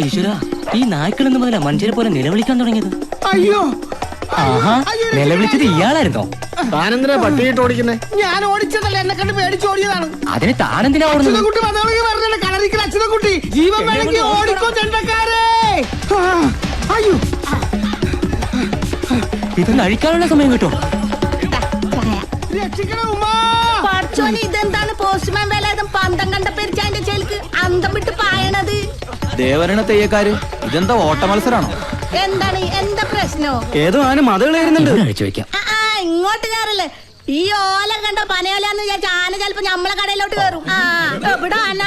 ഈശ്വര, ഈ നായ്ക്കളെന്ന് മുതലാ മനുഷ്യരെ പോലെ നിലവിളിക്കാൻ തുടങ്ങിയത്. അയ്യോ, ആഹാ, നിലവിളിച്ചത് ഇയാളായിരുന്നോ? താനെന്തിനാ പട്ടിയിട്ട് ഓടിക്കുന്നേ? ഞാൻ ഓടിച്ചതല്ല, എന്നെ കണ്ട് പേടിച്ചോടിയതാണ്. അതിന് താനെന്തിനാ ഓടുന്നത്? കുട്ടി പറഞ്ഞ കളറിക്കൽ അച്ഛനക്കുട്ടി ജീവൻ വേണമെങ്കിൽ ഓടിക്കോ ചെണ്ടക്കാരെ. അയ്യോ, ഇത് കഴിക്കാനുള്ള സമയം കിട്ടോ? രക്ഷിക്കണം ഉമ്മാ. ഇതെന്താണ് പോസ്റ്റ്മാൻ വേലായുധം പന്തം കണ്ട പെരിച്ചാന്റെ ചേൽക്ക് അന്തം വിട്ട് പായണത്? ദേവരണ തെയ്യക്കാര് ഇതെന്താ ഓട്ട മത്സരാണോ? എന്താണ്, എന്താ പ്രശ്നോ? ഏതോ ആന മതകളായിരുന്നുണ്ട്. ചോദിക്കാം. ഇങ്ങോട്ട് കയറല്ലേ? ഈ ഓല കണ്ടോ പനയോലാന്ന് വിചാരിച്ച ആന ചിലപ്പോ നമ്മളെ കടയിലോട്ട് കയറും. എവിടെ ആന?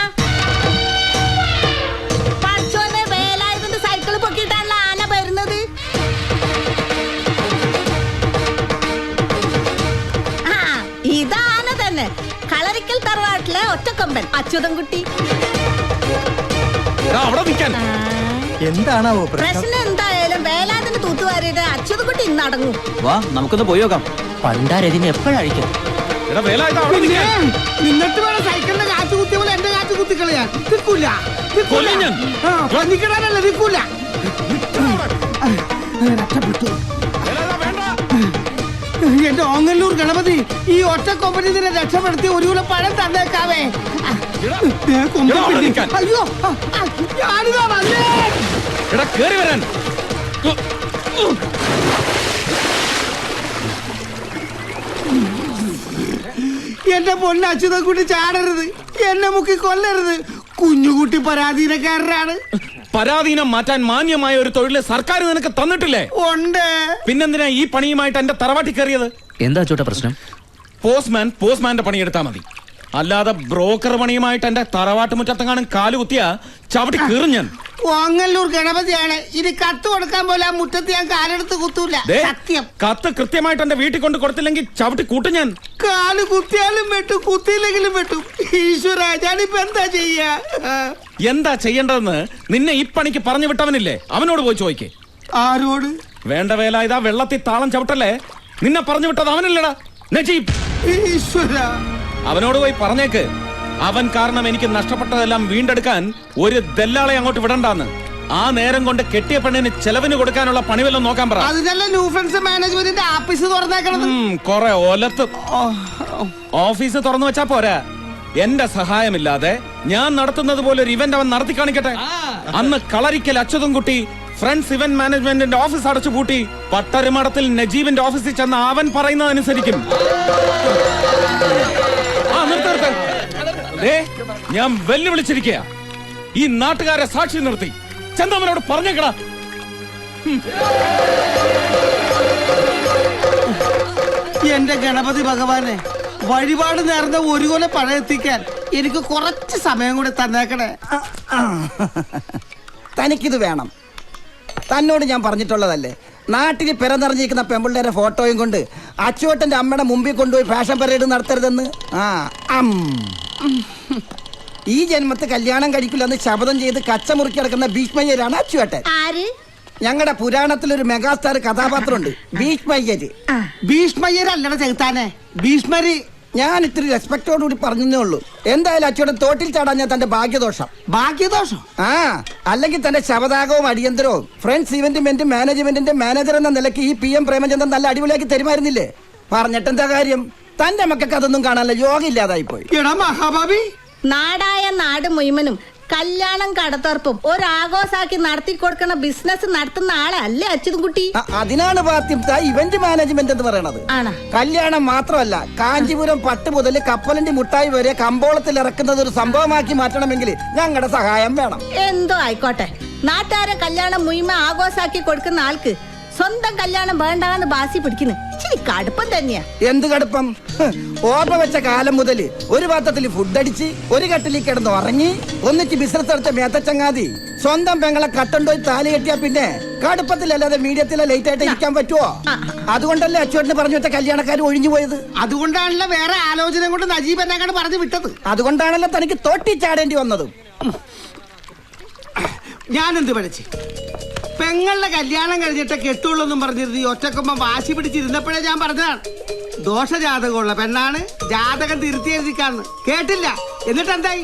പഠിച്ചോനെ, വേലായുധന്റെ സൈക്കിള് പൊക്കിയിട്ടാണല്ലോ ആന വരുന്നത്. ഇതാന തന്നെ, കളരിക്കൽ തറവാട്ടിലെ ഒറ്റക്കൊമ്പൻ അച്യുതൻകുട്ടി. എന്താണാവോ പ്രശ്നം? എന്തായാലും വേലാതിന് തൂത്തുവാരിയിട്ട് അച്യുതൻകുട്ടി ഇന്ന് അടങ്ങും. വാ, നമുക്കൊന്ന് പോയി നോക്കാം. പണ്ടാരതിന് എപ്പോഴഴിക്കും? നിന്നിട്ട് വേണം സൈക്കിളിന്റെ കാറ്റ് കുത്തിയ പോലെ എന്റെ കാറ്റ് കുത്തിക്കളയാൻ. നിൽക്കൂല, നിൽക്കിടാനല്ല, നിൽക്കൂല. എന്റെ ഓങ്ങല്ലൂർ ഗണപതി, ഈ ഒറ്റ കൊമ്പനി നിന്നെ രക്ഷപ്പെടുത്തി ഒരു കിലോ പഴം തന്നേക്കാവേ. അയ്യോ, ഞാനിതാ വന്നേ. എന്റെ പൊന്ന അച്യുതൻകുട്ടി ചാടരുത്, എന്നെ മുക്കി കൊല്ലരുത്. കുഞ്ഞുകുട്ടി പരാധീനക്കാരനാണ്. പരാധീനം മാറ്റാൻ മാന്യമായ ഒരു തൊഴില് സർക്കാർ നിനക്ക് തന്നിട്ടില്ലേ? ഉണ്ട്. പിന്നെന്തിനാ ഈ പണിയുമായിട്ട് എന്റെ തറവാട്ടി കയറിയത്? എന്താ ചോട്ടാ പ്രശ്നം? പോസ്റ്റ്മാന്റെ പണിയെടുത്താ മതി, അല്ലാതെ ബ്രോക്കർ പണിയുമായിട്ട് എന്റെ തറവാട്ട് മുറ്റത്തെങ്ങാനും കാലുകുത്തിയാ ചവിട്ടി കീറും ഞാൻ. ഓങ്ങല്ലൂർ ഗണപതിയാണ്. ഇത് കത്ത് കൊടുക്കാൻ പോലെ ആ മുറ്റത്ത് ഞാൻ കാലെടുത്ത് കുത്തൂല. സത്യം. കത്ത് കൃത്യമായിട്ട് എന്റെ വീട്ടിൽ കൊണ്ട് കൊടുത്തില്ലെങ്കിൽ ചവിട്ടി കൂട്ടും ഞാൻ. കാല് കുത്തിയാലും വെട്ടും, കുത്തിയില്ലെങ്കിലും വെട്ടും. ഈശ്വര, ഞാനിപ്പോ എന്താ ചെയ്യാ? എന്താ ചെയ്യേണ്ടതെന്ന് നിന്നെ ഈ പണിക്ക് പറഞ്ഞു വിട്ടവനില്ലേ, അവനോട് പോയി ചോദിക്കേ. ആരോട്? വേണ്ട വേല, ഇതാ വെള്ളത്തിൽ താളം ചവിട്ടല്ലേ. നിന്നെ പറഞ്ഞു വിട്ടത് അവനല്ലടാ, നജീബ്. ഈശ്വര, അവനോട് പോയി പറഞ്ഞേക്ക്, അവൻ കാരണം എനിക്ക് നഷ്ടപ്പെട്ടതെല്ലാം വീണ്ടെടുക്കാൻ ഒരു ദല്ലാളെ അങ്ങോട്ട് വിടണ്ടാന്ന്. ആ നേരം കൊണ്ട് കെട്ടിയ പെണ്ണിന് ചെലവിന് കൊടുക്കാനുള്ള പണിവെല്ലാം നോക്കാൻ പറ. അതിനല്ല ന്യൂ ഫ്രണ്ട്സ് മാനേജ്മെന്റിന്റെ ആഫീസ് തുറന്നേക്കണത്. കൊറേ ഒലത്ത് ഓഫീസ് തുറന്നു വെച്ചാ പോരാ, എന്റെ സഹായമില്ലാതെ ഞാൻ നടത്തുന്നത് പോലെ ഒരു ഇവന്റ് അവൻ നടത്തി കാണിക്കട്ടെ. അന്ന് കളരിക്കൽ അച്യുതൻകുട്ടി ഫ്രണ്ട്സ് ഇവന്റ് മാനേജ്മെന്റിന്റെ ഓഫീസ് അടച്ചു പൂട്ടി പട്ടരുമടത്തിൽ നജീബിന്റെ ഓഫീസിൽ ചെന്ന് അവൻ പറയുന്നതനുസരിക്കും. ഞാൻ വെല്ലുവിളിച്ചിരിക്കുക, ഈ നാട്ടുകാരെ സാക്ഷി നിർത്തി ചന്ദമനോട് പറഞ്ഞേക്കടാ. എന്റെ ഗണപതി ഭഗവാനെ, വഴിപാട് നേർന്ന ഒരു കൊല പഴയെത്തിക്കാൻ എനിക്ക് കുറച്ച് സമയം കൂടി തന്നേക്കണേ. തനിക്കിത് വേണം. തന്നോട് ഞാൻ പറഞ്ഞിട്ടുള്ളതല്ലേ, നാട്ടിൽ പിറന്നിറങ്ങിയിരിക്കുന്ന പെമ്പിള്ളേരെ ഫോട്ടോയും കൊണ്ട് അച്ചുവേട്ടന്റെ അമ്മയുടെ മുമ്പിൽ കൊണ്ടുപോയി ഫാഷൻ പരേഡ് നടത്തരുതെന്ന്. ഈ ജന്മത്ത് കല്യാണം കഴിക്കില്ലെന്ന് ശപഥം ചെയ്ത് കച്ചമുറുക്കി കിടക്കുന്ന ഭീഷ്മയ്യരാണ് അച്ചുവേട്ടൻ. ഞങ്ങളുടെ പുരാണത്തിലൊരു മെഗാസ്റ്റാർ കഥാപാത്രമുണ്ട്, ഭീഷ്മയ്യര്. ഭീഷ്മയ്യരല്ലട ചെകുത്താനെ, ഭീഷ്മര്. ഞാൻ ഇത്തിരി റെസ്പെക്ടോടുകൂടി പറഞ്ഞേ ഉള്ളൂ. എന്തായാലും അച്ചുവേട്ടൻ തോട്ടിൽ ചാടാൻ ഞാൻ തന്റെ ഭാഗ്യദോഷം. ഭാഗ്യദോഷം? അല്ലെങ്കിൽ തന്റെ ശവദാകവും അടിയന്തരവും ഫ്രണ്ട്സ് ഇവന്റ് മാനേജ്മെന്റിന്റെ മാനേജർ എന്ന നിലയ്ക്ക് ഈ PM പ്രേമചന്ദ്രൻ നല്ല അടിപൊളിയാക്കി തരുമായിരുന്നില്ലേ? പറഞ്ഞിട്ടെന്താ കാര്യം? തന്റെ മക്കൾക്ക് അതൊന്നും കാണാനുള്ള യോഗ ഇല്ലാതായി പോയി. എടാ മഹാഭാവി, നാടായ നാട് മുഴുവനും കല്യാണം കടത്തുറപ്പും ഒരാഘോഷാക്കി നടത്തി കൊടുക്കണ ബിസിനസ് നടത്തുന്ന ആളല്ലേ അച്യുതൻകുട്ടി? അതിനാണ് പാർട്ടി ഇവന്റ് മാനേജ്മെന്റ് എന്ന് പറയണത്. കല്യാണം മാത്രമല്ല, കാഞ്ചീപുരം പട്ട് മുതൽ കപ്പലണ്ടി മുട്ടായി വരെ കമ്പോളത്തിൽ ഇറക്കുന്നത് ഒരു സംഭവമാക്കി മാറ്റണമെങ്കിൽ ഞങ്ങളുടെ സഹായം വേണം. എന്തോ ആയിക്കോട്ടെ, നാട്ടുകാരെ കല്യാണം മുഴുവൻ ആഘോഷാക്കി കൊടുക്കുന്ന ആൾക്ക് സ്വന്തം കല്യാണം വേണ്ടാന്ന് ബാസി പിടിക്കുന്നു. ഇച്ചിരി കടുപ്പം തന്നെയാ. എന്ത് കടുപ്പം? ഓർമ്മ വെച്ച കാലം മുതൽ ഒരു പാത്രത്തിൽ ഫുഡ് അടിച്ച് ഒരു കട്ടിലിൽ കിടന്ന് ഉറങ്ങി ഒന്നിച്ച് ബിസിനസ് നടത്ത മേത്തച്ചങ്ങാതി സ്വന്തം പെങ്ങളെ കട്ടണ്ടോയി താലി കെട്ടിയാ പിന്നെ കടുപ്പത്തിലല്ലാതെ മീഡിയത്തിലെ ലേറ്റ് ആയിട്ട് ഇരിക്കാൻ പറ്റുമോ? അതുകൊണ്ടല്ലേ അച്ചുവേട്ടന് പറഞ്ഞു വെച്ച കല്യാണക്കാർ ഒഴിഞ്ഞു പോയത്. അതുകൊണ്ടാണല്ലോ വേറെ ആലോചന കൊണ്ട് നജീബ് എന്നെ പറഞ്ഞു വിട്ടത്. അതുകൊണ്ടാണല്ലോ തനിക്ക് തോട്ടി ചാടേണ്ടി വന്നതും. ഞാനെന്ത് പഠിച്ച് പെങ്ങളുടെ കല്യാണം കഴിഞ്ഞിട്ട് കെട്ടുള്ളൂന്നും പറഞ്ഞിരുന്നു. ഈ ഒറ്റക്കൊമ്പം വാശി പിടിച്ചിരുന്നപ്പോഴേ ഞാൻ പറഞ്ഞതാണ്, ദോഷജാതകമുള്ള പെണ്ണാണ്, ജാതകം തിരുത്തി എഴുതിക്കാന്ന്. കേട്ടില്ല. എന്നിട്ട് എന്തായി?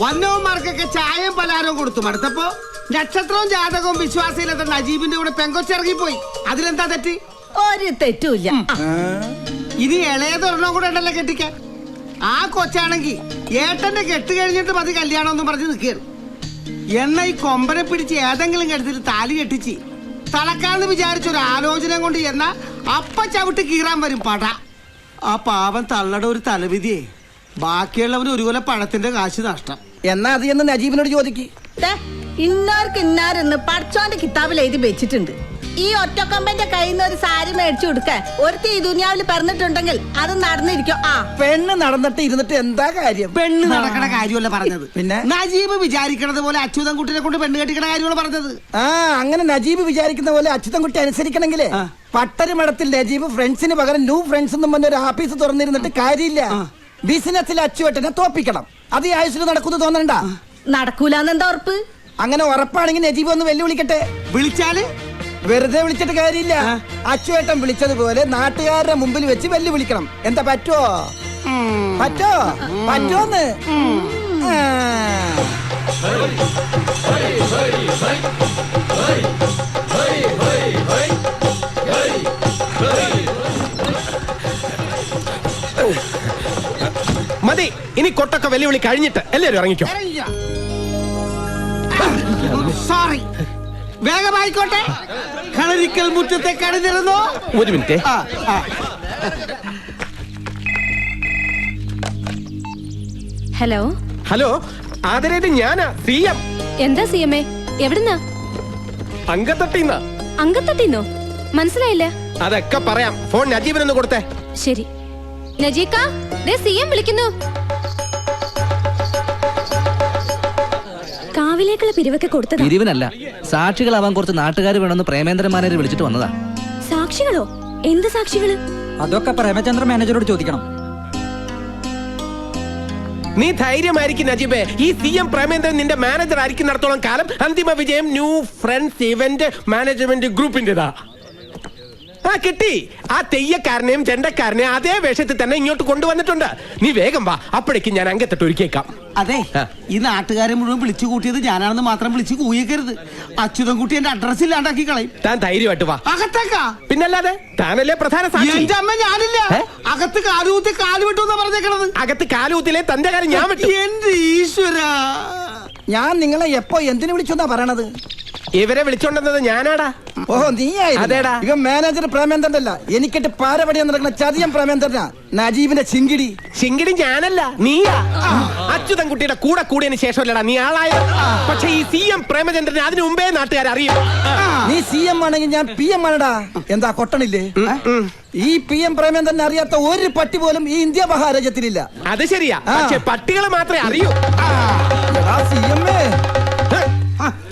വന്നവന്മാർക്കൊക്കെ ചായയും പലഹാരവും കൊടുത്തു. മടുത്തപ്പോ നക്ഷത്രവും ജാതകവും വിശ്വാസയിലെത്ത നജീബിന്റെ കൂടെ പെങ്കൊച്ചിറങ്ങിപ്പോയി. അതിലെന്താ തെറ്റ്? ഒരു തെറ്റുമില്ല. ഇനി ഇളയതൊരെണ്ണം കൂടെ ഉണ്ടല്ലോ കെട്ടിക്കാൻ. ആ കൊച്ചാണെങ്കി ഏട്ടന്റെ കെട്ട് കഴിഞ്ഞിട്ട് മതി കല്യാണം ഒന്നും പറഞ്ഞ് നിൽക്കുകയാണ്. എന്ന ഈ കൊമ്പനെ പിടിച്ച് ഏതെങ്കിലും കെടുത്തിട്ട് താലി കെട്ടിച്ച് തളക്കാന്ന് വിചാരിച്ച ഒരു ആലോചന കൊണ്ട് എന്നാ അപ്പ ചവിട്ട് കീറാൻ വരും പട. ആ പാവം തള്ളയുടെ ഒരു തലവിധിയെ ബാക്കിയുള്ളവന് ഒരു കൊല പഴത്തിന്റെ കാശ് നഷ്ടം. എന്നാ അത് എന്ന് നജീബിനോട് ചോദിക്ക്. ഇന്നാർക്ക് ഇന്നാരെന്ന് പഠിച്ചോന്റെ കിതാബിൽ എഴുതി വെച്ചിട്ടുണ്ട്. ഈ ഒറ്റക്കൊമ്പന്റെ കയ്യിൽ നിന്ന് ഒരു സാരി മേടിച്ചു കൊടുക്കാൻ ഒരുത്തി ഈ ദുനിയാവിൽ പറഞ്ഞിട്ടുണ്ടെങ്കിൽ അത് നടന്നിരിക്കും. ആ പെണ്ണ് നടന്നിട്ട് ഇരുന്നിട്ട് എന്താ കാര്യം? പെണ്ണ് നടക്കണ കാര്യമല്ല പറഞ്ഞത്. പിന്നെ? നജീബ് വിചാരിക്കണത് പോലെ അച്യുതൻകുട്ടിനെ കൊണ്ട് പെണ്ണ് കെട്ടിക്കണ കാര്യമാണ് പറഞ്ഞത്. ആ അങ്ങനെ നജീബ് വിചാരിക്കുന്ന പോലെ അച്യുതൻകുട്ടി അനുസരിക്കണമെങ്കിലേ പട്ടരി മഠത്തിൽ നജീബ് ഫ്രണ്ട്സിന് പകരം ന്യൂ ഫ്രണ്ട്സ് എന്നും പറഞ്ഞ ഒരു ആഫീസ് തുറന്നിരുന്നിട്ട് കാര്യമില്ല. ബിസിനസ്സിൽ അച്ചുവെട്ടനെ തോപ്പിക്കണം. അത് ഈ ആയുസിൽ നടക്കുന്നു തോന്നണ്ട. നടക്കൂലെന്നെന്താ ഉറപ്പ്? അങ്ങനെ ഉറപ്പാണെങ്കിൽ നജീബ് ഒന്ന് വെല്ലുവിളിക്കട്ടെ. വിളിച്ചാല് വെറുതെ വിളിച്ചിട്ട് കാര്യമില്ല. അച്ചുവേട്ടൻ വിളിച്ചതുപോലെ നാട്ടുകാരുടെ മുമ്പിൽ വെച്ച് വെല്ലുവിളിക്കണം. എന്താ പറ്റോ? പറ്റോന്ന്? മതി, ഇനി കൊട്ടൊക്കെ വെല്ലുവിളി കഴിഞ്ഞിട്ട് എല്ലാവരും ഇറങ്ങിക്കോ. സോറി, വേഗമായിക്കോട്ടെ. കളരിക്കൽ മുറ്റത്തെ കടന്നിരുന്നോ? ഒരു മിനിറ്റ്. ഹലോ ഹലോ, ആദരേത് ഞാനാ CM. എന്താ CMA? എവിടുന്നാ? അങ്കത്തട്ടിന്നാ. അങ്കത്തട്ടിന്നോ? മനസ്സിലായില്ല. അതൊക്കെ പറയാം. ഫോൺ നജീബിനൊന്ന് കൊടുത്തേ. ശരി. നജീക്ക, ദേ CM വിളിക്കുന്നു. കാവിലേക്കുള്ള പിരിവൊക്കെ കൊടുത്തതാ. പിരിവിനല്ല, സാക്ഷികളാവാൻ കുറച്ച് നാട്ടുകാർ വേണമെന്ന് പ്രേമേന്ദ്രൻ മാനേജർ വിളിച്ചിട്ട് വന്നതാ. സാക്ഷികളോ? എന്ത് സാക്ഷികള്? അതൊക്കെ പ്രേമചന്ദ്രൻ മാനേജറോട് ചോദിക്കണം. നീ ധൈര്യമായിരിക്കും നജീബേ. ഈ CM പ്രേമേന്ദ്രൻ നിന്റെ മാനേജർ ആയിരിക്കും നടത്തോളം കാലം അന്തിമ വിജയം ന്യൂ ഫ്രണ്ട്സ് ഇവന്റ് മാനേജ്മെന്റ് ഗ്രൂപ്പിന്റെതാ. ആ കിട്ടി. ആ തെയ്യക്കാരനെയും ചെണ്ടക്കാരനെയും അതേ വേഷത്തിൽ തന്നെ ഇങ്ങോട്ട് കൊണ്ടുവന്നിട്ടുണ്ട്. നീ വേഗം വാ, അപ്പോഴേക്കും ഞാൻ അങ്കത്തിട്ട് ഒരുക്കിയേക്കാം. അതെ, ഈ നാട്ടുകാരെ മുഴുവൻ വിളിച്ചു കൂട്ടിയത് ഞാനാണെന്ന് മാത്രം വിളിച്ച് കൂയിക്കരുത്. അച്യുതൻകുട്ടി എന്റെ അഡ്രസ് ഇല്ലാണ്ടാക്കി കളയും. താൻ ധൈര്യമായിട്ട് വാ. അകത്തേക്കാ? പിന്നല്ലാതെ, താനല്ലേ പ്രധാന സാക്ഷി. എന്റെ അമ്മ ഞാനില്ല. അകത്ത് കാലുകുത്തി കാല് വിട്ടു എന്നാ പറഞ്ഞേക്കണത്. അകത്ത് കാലുകുത്തിലെ തന്റെ കാര്യം ഞാൻ വിട്ടു. എന്റെ ഈശ്വര, ഞാൻ നിങ്ങളെ എപ്പോ എന്തിനു വിളിച്ചെന്നാ പറയണത്? ഇവരെ വിളിച്ചോണ്ടെന്നത് ഞാനാടാ. ഓഹോ, നീയായി. അതേടാ. ഇവൻ മാനേജർ പ്രേമേന്ദ്രൻ അല്ല, എനിക്കിട്ട് പാരപടിയാൻ നടക്കുന്ന ചതിയം പ്രേമേന്ദ്രനാ. നജീബിന്റെ ചിങ്കിടി. ചിങ്കിടി ഞാനല്ല, നീയാ. അച്യുതൻകുട്ടിയുടെ കൂടെ കൂടിയതിന് ശേഷമല്ലടാ നീ ആളായ. പക്ഷെ ഈ CM പ്രേമചന്ദ്രനെ അതിനു മുമ്പേ നാട്ടുകാർ അറിയും. നീ CM ആണെങ്കിൽ ഞാൻ PM ആണടാ. എന്താ കൊട്ടണില്ലേ? ഈ PM പ്രേമേന്ദ്രനെ അറിയാത്ത ഒരു പട്ടി പോലും ഈ ഇന്ത്യ മഹാരാജ്യത്തിലില്ല. അത് ശരിയാ, പക്ഷെ പട്ടികളെ മാത്രമേ അറിയൂ. CM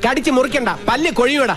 കടിച്ച് മുറിക്കണ്ട, പല്ല് കൊഴിയൂടാ.